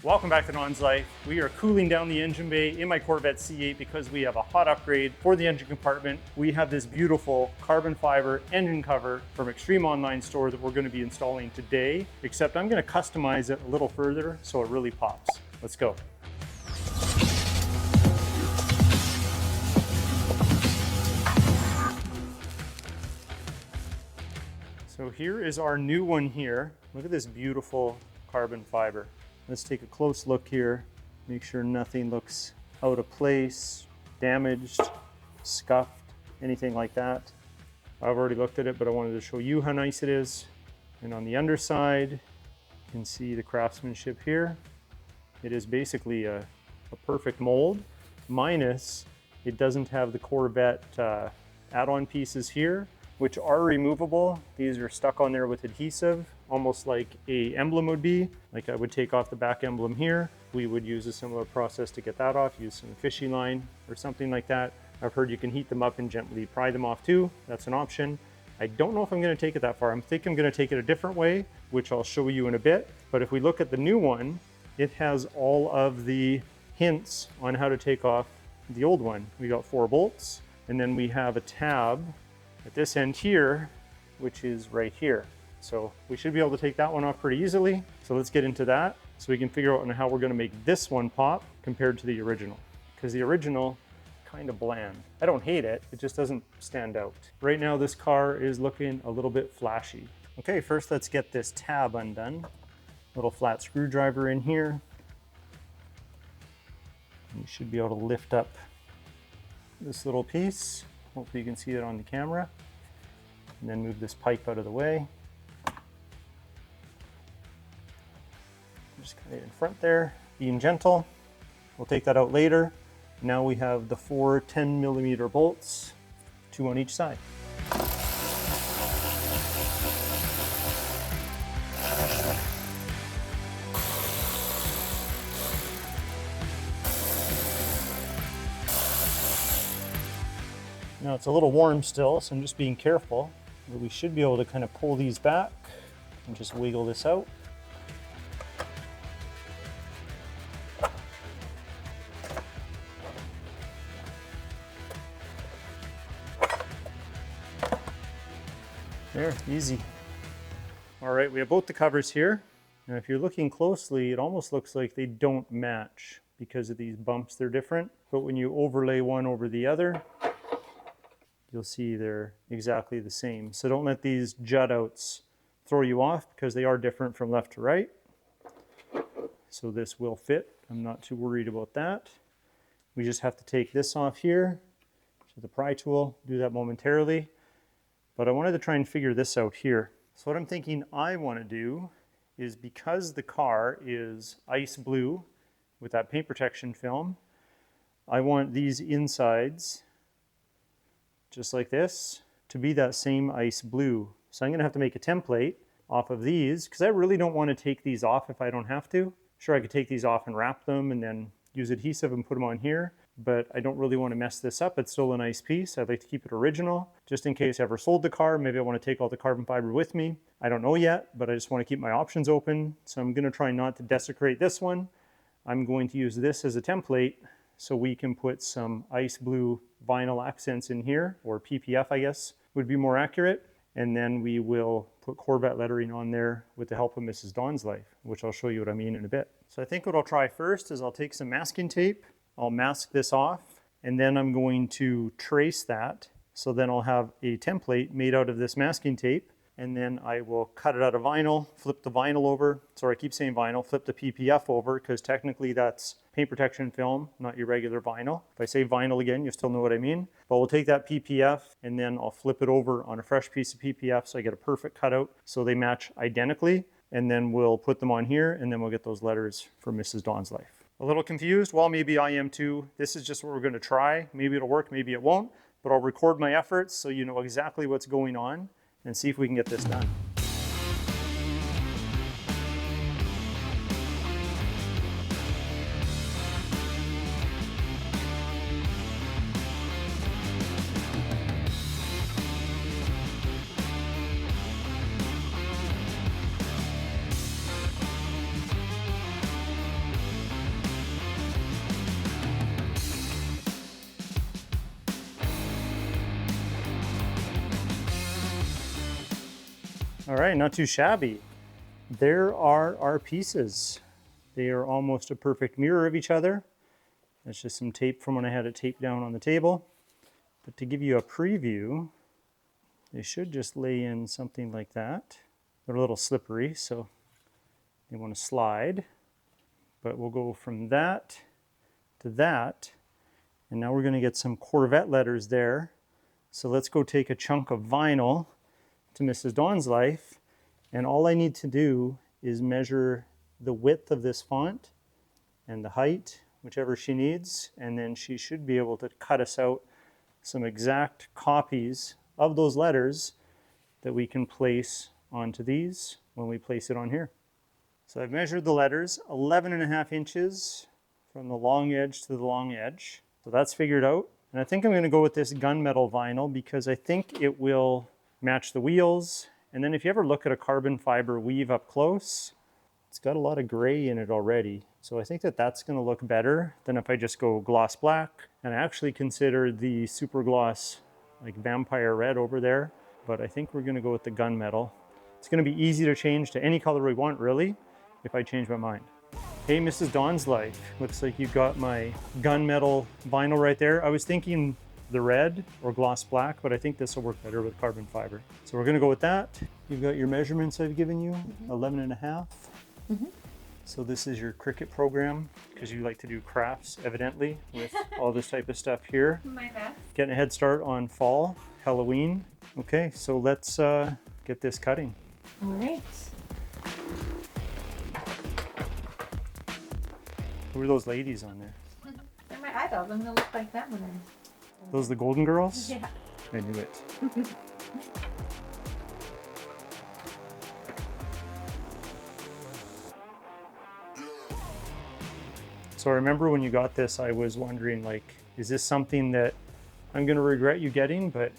Welcome back to DONSLIFE. We are cooling down the engine bay in my Corvette C8 because we have a hot upgrade for the engine compartment. We have this beautiful carbon fiber engine cover from Extreme Online Store that we're going to be installing today, except I'm going to customize it a little further so it really pops. Let's go. So here is our new one here. Look at this beautiful carbon fiber. Let's take a close look here. Make sure nothing looks out of place, damaged, scuffed, anything like that. I've already looked at it, but I wanted to show you how nice it is. And on the underside, you can see the craftsmanship here. It is basically a perfect mold, minus it doesn't have the Corvette add-on pieces here, which are removable. These are stuck on there with adhesive, almost like a emblem would be. Like I would take off the back emblem here. We would use a similar process to get that off, use some fishing line or something like that. I've heard you can heat them up and gently pry them off too. That's an option. I don't know if I'm gonna take it that far. I think I'm gonna take it a different way, which I'll show you in a bit. But if we look at the new one, it has all of the hints on how to take off the old one. We got 4 bolts, and then we have a tab at this end here, which is right here. So we should be able to take that one off pretty easily. So let's get into that so we can figure out how we're gonna make this one pop compared to the original. Because the original, kind of bland. I don't hate it, it just doesn't stand out. Right now this car is looking a little bit flashy. Okay, first let's get this tab undone. Little flat screwdriver in here. You should be able to lift up this little piece. Hopefully you can see it on the camera. And then move this pipe out of the way. Just kind of in front there, being gentle. We'll take that out later. Now we have the 4 10mm bolts, 2 on each side. Now it's a little warm still, so I'm just being careful. But we should be able to kind of pull these back and just wiggle this out. There, easy. All right, we have both the covers here. Now if you're looking closely, it almost looks like they don't match because of these bumps, they're different. But when you overlay one over the other, you'll see they're exactly the same. So don't let these jut outs throw you off because they are different from left to right. So this will fit. I'm not too worried about that. We just have to take this off here. So the pry tool, do that momentarily. But I wanted to try and figure this out here. So what I'm thinking I want to do is, because the car is ice blue with that paint protection film, I want these insides, just like this, to be that same ice blue. So I'm gonna have to make a template off of these because I really don't want to take these off if I don't have to. Sure, I could take these off and wrap them and then use adhesive and put them on here, but I don't really want to mess this up. It's still a nice piece. I'd like to keep it original just in case I ever sold the car. Maybe I want to take all the carbon fiber with me. I don't know yet, but I just want to keep my options open. So I'm gonna try not to desecrate this one. I'm going to use this as a template so we can put some ice blue vinyl accents in here, or PPF I guess would be more accurate. And then we will put Corvette lettering on there with the help of Mrs. DONSLIFE, which I'll show you what I mean in a bit. So I think what I'll try first is I'll take some masking tape, I'll mask this off, and then I'm going to trace that. So then I'll have a template made out of this masking tape, and then I will cut it out of vinyl, flip the vinyl over. Sorry, I keep saying vinyl, flip the PPF over, because technically that's paint protection film, not your regular vinyl. If I say vinyl again, you still know what I mean. But we'll take that PPF and then I'll flip it over on a fresh piece of PPF so I get a perfect cutout so they match identically. And then we'll put them on here and then we'll get those letters for Mrs. DONSLIFE. A little confused? Well, maybe I am too. This is just what we're gonna try. Maybe it'll work, maybe it won't, but I'll record my efforts so you know exactly what's going on and see if we can get this done. All right, not too shabby. There are our pieces. They are almost a perfect mirror of each other. That's just some tape from when I had it taped down on the table. But to give you a preview, they should just lay in something like that. They're a little slippery, so they want to slide. But we'll go from that to that. And now we're going to get some Corvette letters there. So let's go take a chunk of vinyl to Mrs. Dawn's Life. And all I need to do is measure the width of this font and the height, whichever she needs. And then she should be able to cut us out some exact copies of those letters that we can place onto these when we place it on here. So I've measured the letters 11.5 inches from the long edge to the long edge. So that's figured out. And I think I'm going to go with this gunmetal vinyl because I think it will match the wheels. And then if you ever look at a carbon fiber weave up close, it's got a lot of gray in it already. So I think that that's going to look better than if I just go gloss black. And I actually consider the super gloss like vampire red over there, but I think we're going to go with the gunmetal. It's going to be easy to change to any color we want, really, if I change my mind. Hey, Mrs. Dawn's Life, looks like you got my gunmetal vinyl right there. I was thinking the red or gloss black, but I think this will work better with carbon fiber. So we're going to go with that. You've got your measurements I've given you, 11.5. So this is your Cricut program, because you like to do crafts, evidently, with all this type of stuff here. My best. Getting a head start on fall, Halloween. Okay, so let's get this cutting. All right. Who are those ladies on there? They're my idols. I'm gonna look like them when I'm... Those the Golden Girls? Yeah. I knew it. So I remember when you got this, I was wondering, like, is this something that I'm going to regret you getting? But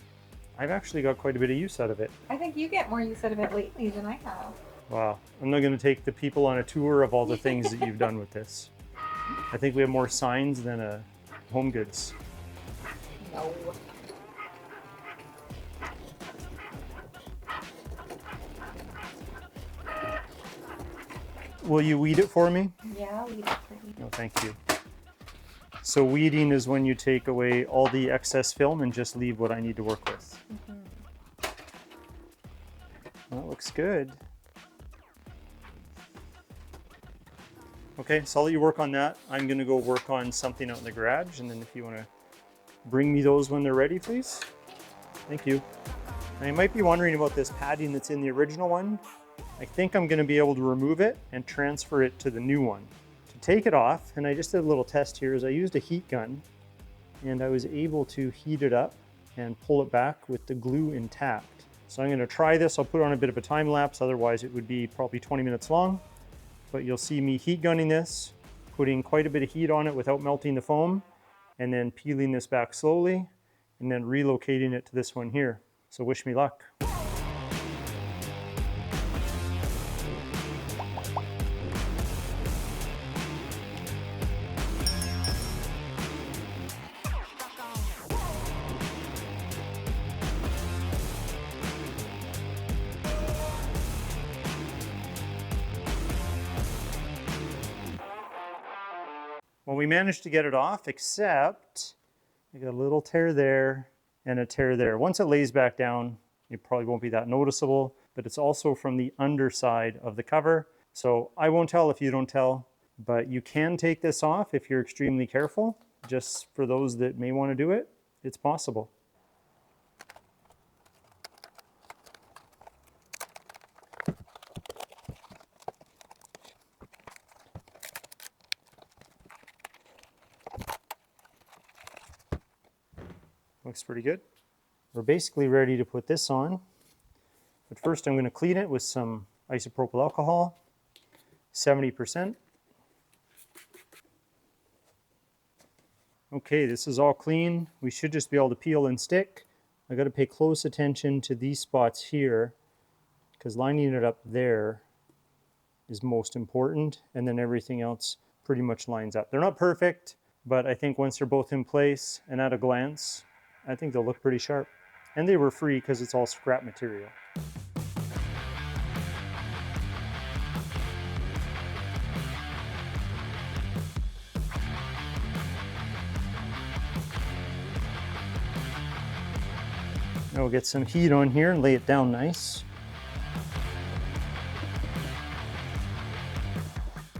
I've actually got quite a bit of use out of it. I think you get more use out of it lately than I have. Wow. I'm not going to take the people on a tour of all the things that you've done with this. I think we have more signs than a Home Goods. No. Will you weed it for me? Yeah, I'll leave it for you. No, thank you. So weeding is when you take away all the excess film and just leave what I need to work with. Well, that looks good. Okay, so I'll let you work on that. I'm going to go work on something out in the garage, and then if you want to bring me those when they're ready, please. Thank you. Now you might be wondering about this padding that's in the original one. I think I'm going to be able to remove it and transfer it to the new one. To take it off, and I just did a little test here, is I used a heat gun, and I was able to heat it up and pull it back with the glue intact. So I'm going to try this. I'll put on a bit of a time lapse, otherwise it would be probably 20 minutes long. But you'll see me heat gunning this, putting quite a bit of heat on it without melting the foam, and then peeling this back slowly, and then relocating it to this one here. So wish me luck. Well, we managed to get it off, except I got a little tear there and a tear there. Once it lays back down, it probably won't be that noticeable, but it's also from the underside of the cover. So I won't tell if you don't tell, but you can take this off if you're extremely careful. Just for those that may want to do it, it's possible. Looks pretty good. We're basically ready to put this on, but first I'm going to clean it with some isopropyl alcohol, 70%. Okay, this is all clean. We should just be able to peel and stick. I got to pay close attention to these spots here, because lining it up there is most important, and then everything else pretty much lines up. They're not perfect, but I think once they're both in place and at a glance, I think they'll look pretty sharp. And they were free because it's all scrap material. Now we'll get some heat on here and lay it down nice.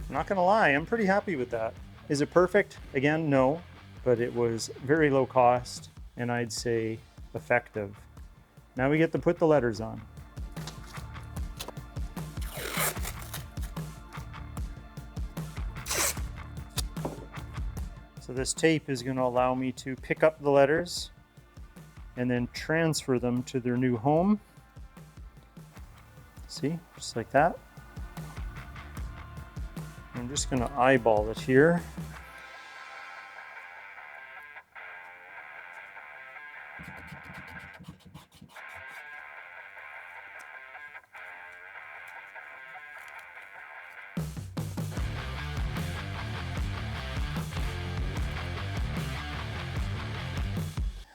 I'm not gonna lie, I'm pretty happy with that. Is it perfect? Again, no, but it was very low cost and I'd say effective. Now we get to put the letters on. So this tape is going to allow me to pick up the letters and then transfer them to their new home. See, just like that. I'm just going to eyeball it here.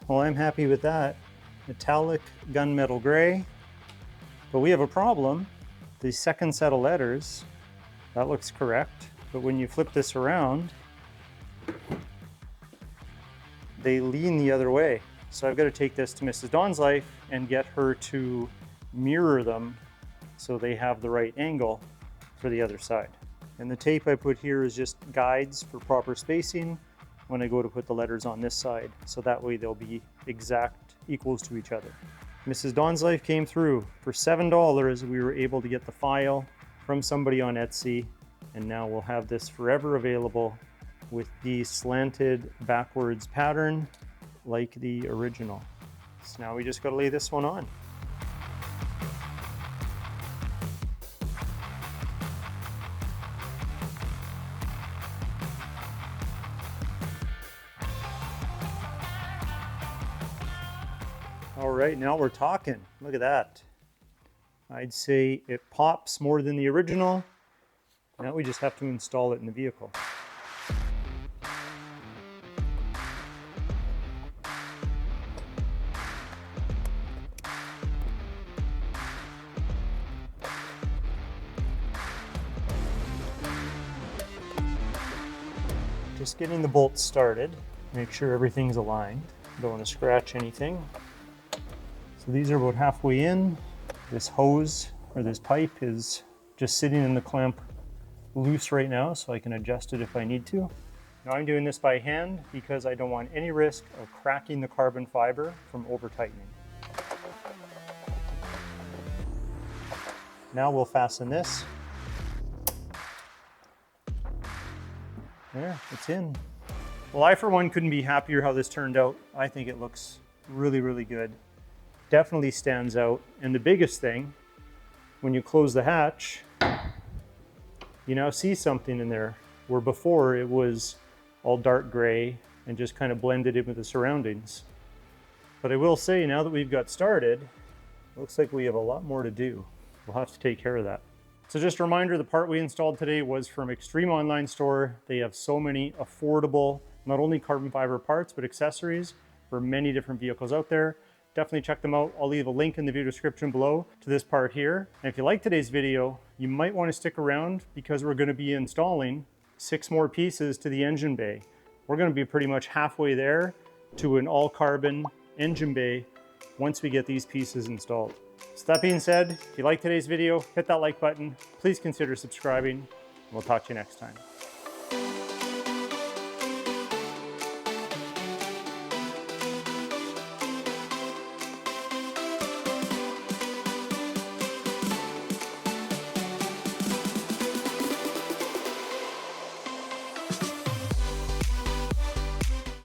Well, I'm happy with that. Metallic gunmetal gray. But we have a problem. The second set of letters, that looks correct. But when you flip this around, they lean the other way. So I've got to take this to Mrs. DONSLIFE and get her to mirror them so they have the right angle for the other side. And the tape I put here is just guides for proper spacing when I go to put the letters on this side, so that way they'll be exact equals to each other. Mrs. DONSLIFE came through. For $7, we were able to get the file from somebody on Etsy, and now we'll have this forever available with the slanted backwards pattern like the original. So now we just gotta lay this one on. All right, now we're talking. Look at that. I'd say it pops more than the original. Now we just have to install it in the vehicle. Just getting the bolts started. Make sure everything's aligned. Don't want to scratch anything. So these are about halfway in. This hose or this pipe is just sitting in the clamp loose right now, so I can adjust it if I need to. Now I'm doing this by hand because I don't want any risk of cracking the carbon fiber from over tightening. Now we'll fasten this. There, it's in. Well, I for one couldn't be happier how this turned out. I think it looks really, really good. Definitely stands out. And the biggest thing, when you close the hatch, you now see something in there, where before it was all dark gray and just kind of blended in with the surroundings. But I will say, now that we've got started, looks like we have a lot more to do. We'll have to take care of that. So just a reminder, the part we installed today was from Extreme Online Store. They have so many affordable, not only carbon fiber parts, but accessories for many different vehicles out there. Definitely check them out. I'll leave a link in the video description below to this part here. And if you like today's video, you might want to stick around because we're going to be installing 6 more pieces to the engine bay. We're going to be pretty much halfway there to an all carbon engine bay once we get these pieces installed. So that being said, if you like today's video, hit that like button. Please consider subscribing, and we'll talk to you next time.